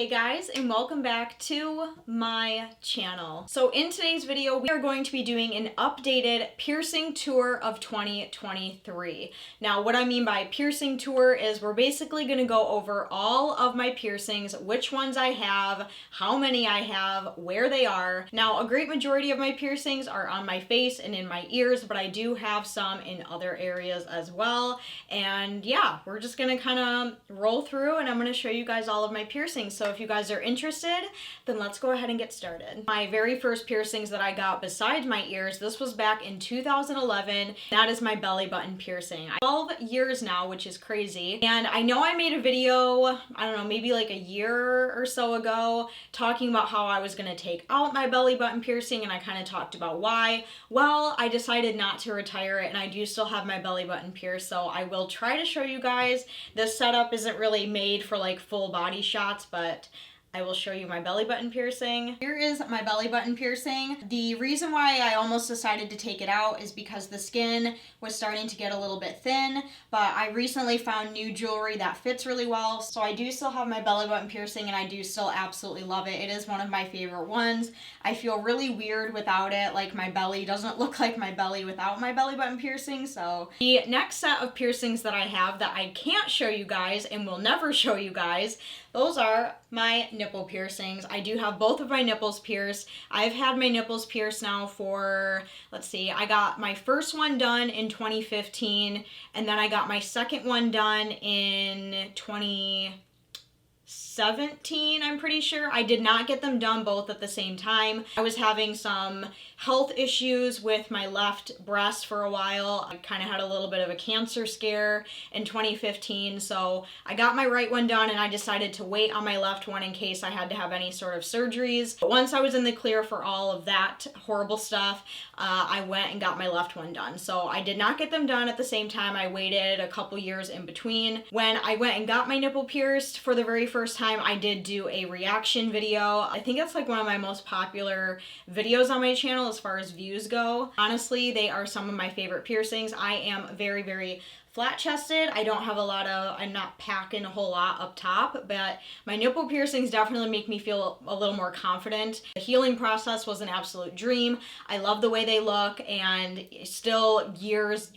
Hey guys, and welcome back to my channel. So in today's video, we are going to be doing an updated piercing tour of 2023. Now, what I mean by piercing tour is we're basically going to go over all of my piercings, which ones I have, how many I have, where they are. Now, a great majority of my piercings are on my face and in my ears, but I do have some in other areas as well. And yeah, we're just going to kind of roll through and I'm going to show you guys all of my piercings. So if you guys are interested, then let's go ahead and get started. My very first piercings that I got besides my ears, this was back in 2011. That is my belly button piercing. 12 years now, which is crazy. And I know I made a video, I don't know, maybe like a year or so ago, talking about how I was going to take out my belly button piercing, and I kind of talked about why. Well, I decided not to retire it, and I do still have my belly button pierced, so I will try to show you guys. This setup isn't really made for like full body shots, but I will show you my belly button piercing. Here is my belly button piercing. The reason why I almost decided to take it out is because the skin was starting to get a little bit thin, but I recently found new jewelry that fits really well. So I do still have my belly button piercing and I do still absolutely love it. It is one of my favorite ones. I feel really weird without it. Like my belly doesn't look like my belly without my belly button piercing. So the next set of piercings that I have that I can't show you guys and will never show you guys, those are my nipple piercings. I do have both of my nipples pierced. I've had my nipples pierced now for, let's see, I got my first one done in 2015, and then I got my second one done in 2017, I'm pretty sure. I did not get them done both at the same time. I was having some health issues with my left breast for a while. I kind of had a little bit of a cancer scare in 2015, so I got my right one done and I decided to wait on my left one in case I had to have any sort of surgeries. But once I was in the clear for all of that horrible stuff, I went and got my left one done. So I did not get them done at the same time. I waited a couple years in between. When I went and got my nipple pierced for the very first time, I did do a reaction video. I think that's like one of my most popular videos on my channel as far as views go. Honestly, they are some of my favorite piercings. I am very, very flat chested. I don't have I'm not packing a whole lot up top, but my nipple piercings definitely make me feel a little more confident. The healing process was an absolute dream. I love the way they look, and still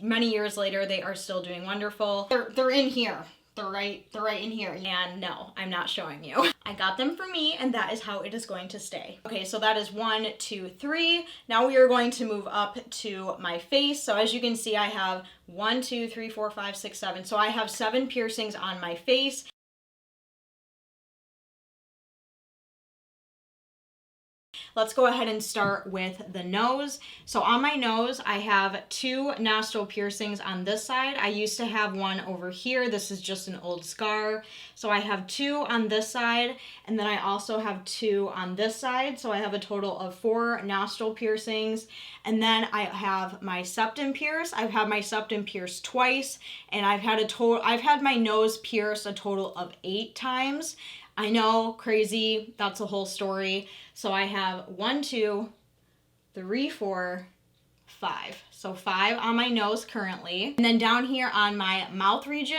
many years later, they are still doing wonderful. They're in here. They're right in here. And no, I'm not showing you. I got them for me, and that is how it is going to stay. Okay, so that is 1, 2, 3. Now we are going to move up to my face. So as you can see, I have 1, 2, 3, 4, 5, 6, 7. So I have 7 piercings on my face. Let's go ahead and start with the nose. So on my nose, I have 2 nostril piercings on this side. I used to have one over here. This is just an old scar. So I have 2 on this side, and then I also have 2 on this side. So I have a total of 4 nostril piercings. And then I have my septum pierced. I've had my septum pierced twice, and I've had my nose pierced a total of 8 times. I know, crazy, that's a whole story. So I have 1, 2, 3, 4, 5. So 5 on my nose currently. And then down here on my mouth region,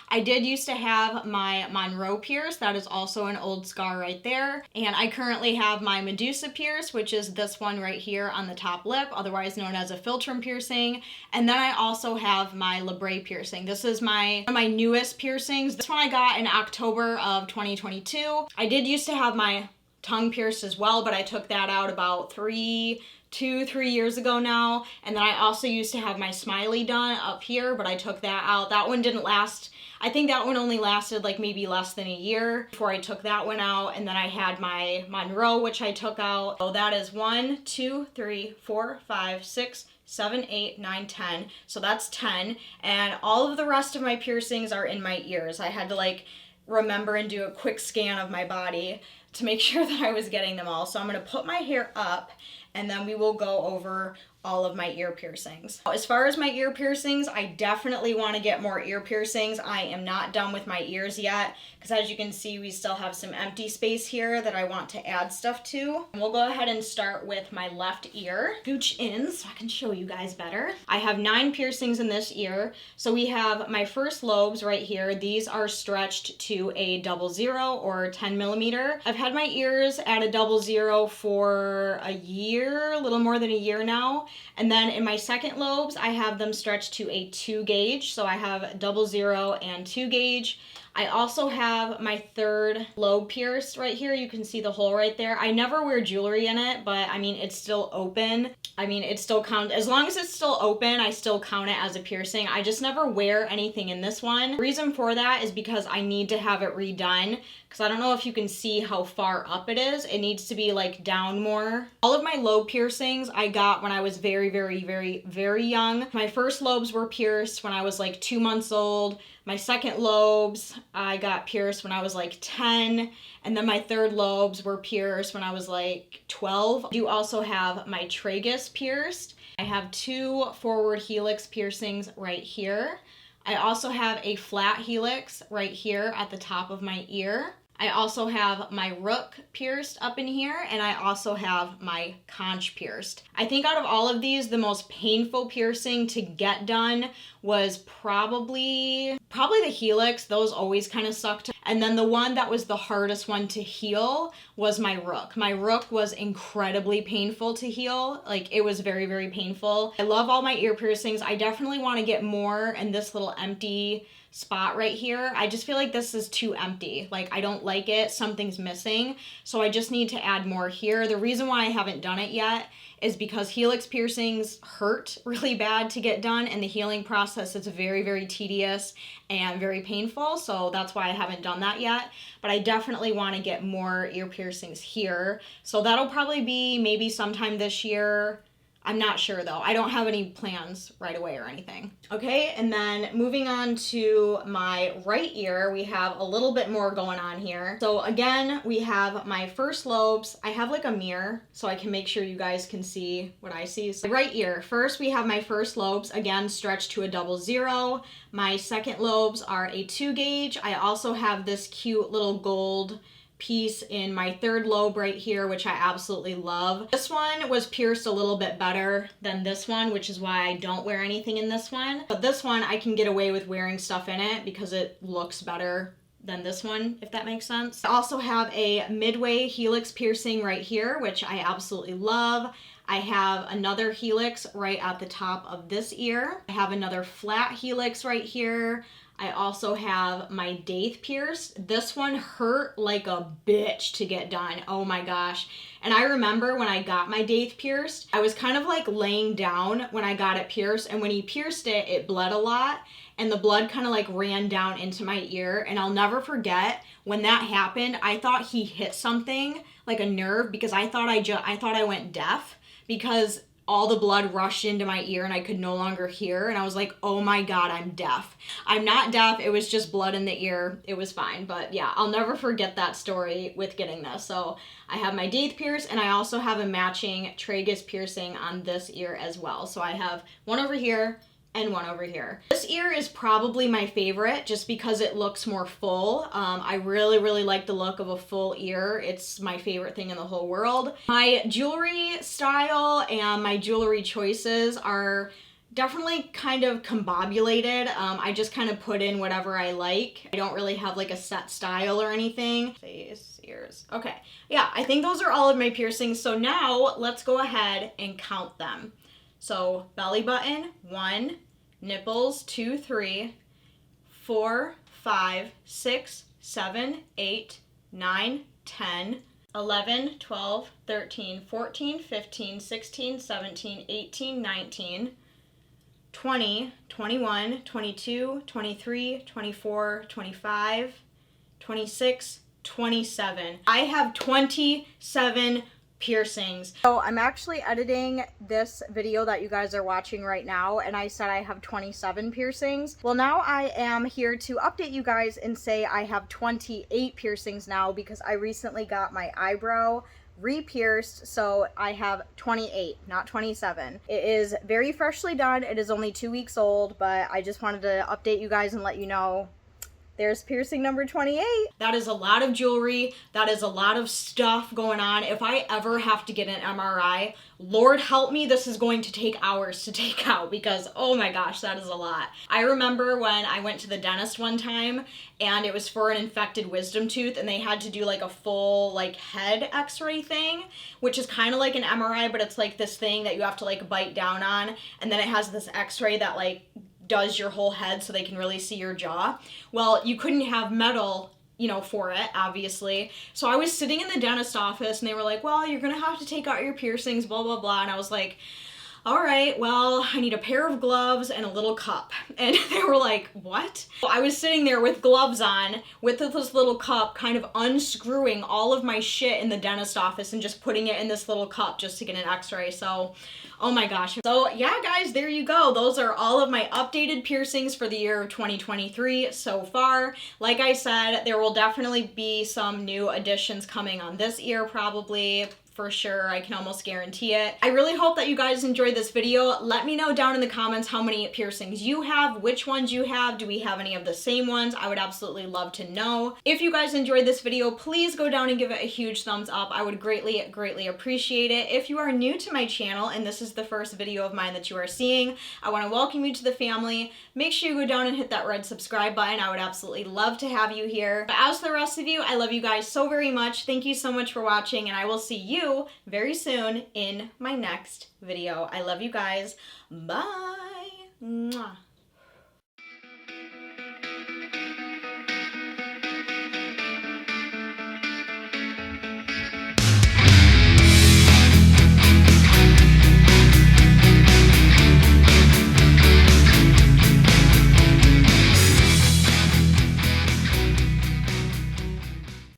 I did used to have my Monroe pierce. That is also an old scar right there. And I currently have my Medusa pierce, which is this one right here on the top lip, otherwise known as a philtrum piercing. And then I also have my labret piercing. This is one of my newest piercings. This one I got in October of 2022. I did used to have my tongue pierced as well, but I took that out about 3 years ago now. And then I also used to have my smiley done up here, but I took that out. That one didn't last. I think that one only lasted like maybe less than a year before I took that one out. And then I had my Monroe, which I took out. So that is 1, 2, 3, 4, 5, 6, 7, 8, 9, 10. So that's 10. And all of the rest of my piercings are in my ears. I had to like remember and do a quick scan of my body to make sure that I was getting them all. So I'm going to put my hair up, and then we will go over all of my ear piercings. As far as my ear piercings, I definitely want to get more ear piercings. I am not done with my ears yet, because as you can see, we still have some empty space here that I want to add stuff to. And we'll go ahead and start with my left ear. Scooch in so I can show you guys better. I have 9 piercings in this ear. So we have my first lobes right here. These are stretched to a 00 or 10 millimeter. I've had my ears at a 00 for a year, a little more than a year now. And then in my second lobes, I have them stretched to a 2 gauge. So I have 00 and 2 gauge. I also have my third lobe pierced right here. You can see the hole right there. I never wear jewelry in it, but I mean, it's still open. I mean, it still counts. As long as it's still open, I still count it as a piercing. I just never wear anything in this one. The reason for that is because I need to have it redone, because I don't know if you can see how far up it is. It needs to be like down more. All of my lobe piercings I got when I was very, very, very, very young. My first lobes were pierced when I was like 2 months old. My second lobes I got pierced when I was like 10, and then my third lobes were pierced when I was like 12. I do also have my tragus pierced. I have 2 forward helix piercings right here. I also have a flat helix right here at the top of my ear. I also have my rook pierced up in here, and I also have my conch pierced. I think out of all of these, the most painful piercing to get done was probably the helix. Those always kind of sucked. And then the one that was the hardest one to heal was my rook. My rook was incredibly painful to heal. Like, it was very, very painful. I love all my ear piercings. I definitely want to get more in this little empty spot right here. I just feel like this is too empty. Like, I don't like it. Something's missing. So I just need to add more here. The reason why I haven't done it yet is because helix piercings hurt really bad to get done, and the healing process is very, very tedious and very painful. So that's why I haven't done that yet. But I definitely want to get more ear piercings here. So that'll probably be maybe sometime this year. I'm not sure though. I don't have any plans right away or anything. Okay, and then moving on to my right ear, we have a little bit more going on here. So again, we have my first lobes. I have like a mirror so I can make sure you guys can see what I see. So right ear, first we have my first lobes, again stretched to a 00. My second lobes are a 2 gauge. I also have this cute little gold piece in my third lobe right here, which I absolutely love. This one was pierced a little bit better than this one, which is why I don't wear anything in this one. But this one I can get away with wearing stuff in it because it looks better than this one, if that makes sense. I also have a midway helix piercing right here, which I absolutely love. I have another helix right at the top of this ear. I have another flat helix right here. I also have my daith pierced. This one hurt like a bitch to get done. Oh my gosh. And I remember when I got my daith pierced, I was kind of like laying down when I got it pierced. And when he pierced it, it bled a lot. And the blood kind of like ran down into my ear. And I'll never forget when that happened, I thought he hit something like a nerve, because I thought I went deaf, because all the blood rushed into my ear and I could no longer hear. And I was like, oh my God, I'm deaf. I'm not deaf. It was just blood in the ear. It was fine. But yeah, I'll never forget that story with getting this. So I have my daith pierce, and I also have a matching tragus piercing on this ear as well. So I have one over here and one over here. This ear is probably my favorite just because it looks more full. I really, really like the look of a full ear. It's my favorite thing in the whole world. My jewelry style and my jewelry choices are definitely kind of combobulated. I just kind of put in whatever I like. I don't really have like a set style or anything. Face, ears. Okay. Yeah, I think those are all of my piercings. So now let's go ahead and count them. So belly button, 1, nipples, 2, 3, 4, 5, 6, 7, 8, 9, 10, 11, 12, 13, 14, 15, 16, 17, 18, 19, 20, 21, 22, 23, 24, 25, 26, 27. I have 27 piercings. So I'm actually editing this video that you guys are watching right now, and I said I have 27 piercings. Well, now I am here to update you guys and say I have 28 piercings now, because I recently got my eyebrow re-pierced, so I have 28, not 27. It is very freshly done. It is only 2 weeks old, but I just wanted to update you guys and let you know there's piercing number 28. That is a lot of jewelry. That is a lot of stuff going on. If I ever have to get an MRI, Lord help me, this is going to take hours to take out because, oh my gosh, that is a lot. I remember when I went to the dentist one time and it was for an infected wisdom tooth and they had to do like a full like head x-ray thing, which is kind of like an MRI, but it's like this thing that you have to like bite down on, and then it has this x-ray that like does your whole head so they can really see your jaw. Well, you couldn't have metal, you know, for it, obviously. So I was sitting in the dentist office and they were like, well, you're gonna have to take out your piercings, blah, blah, blah. And I was like, all right, well, I need a pair of gloves and a little cup. And they were like, what? I was sitting there with gloves on, with this little cup, kind of unscrewing all of my shit in the dentist office and just putting it in this little cup just to get an x-ray. So, oh my gosh. So yeah, guys, there you go. Those are all of my updated piercings for the year of 2023 so far. Like I said, there will definitely be some new additions coming on this ear probably. For sure, I can almost guarantee it. I really hope that you guys enjoyed this video. Let me know down in the comments how many piercings you have, which ones you have. Do we have any of the same ones? I would absolutely love to know. If you guys enjoyed this video, please go down and give it a huge thumbs up. I would greatly, greatly appreciate it. If you are new to my channel and this is the first video of mine that you are seeing, I want to welcome you to the family. Make sure you go down and hit that red subscribe button. I would absolutely love to have you here. But as for the rest of you, I love you guys so very much. Thank you so much for watching, and I will see you very soon in my next video. I love you guys. Bye. Mwah.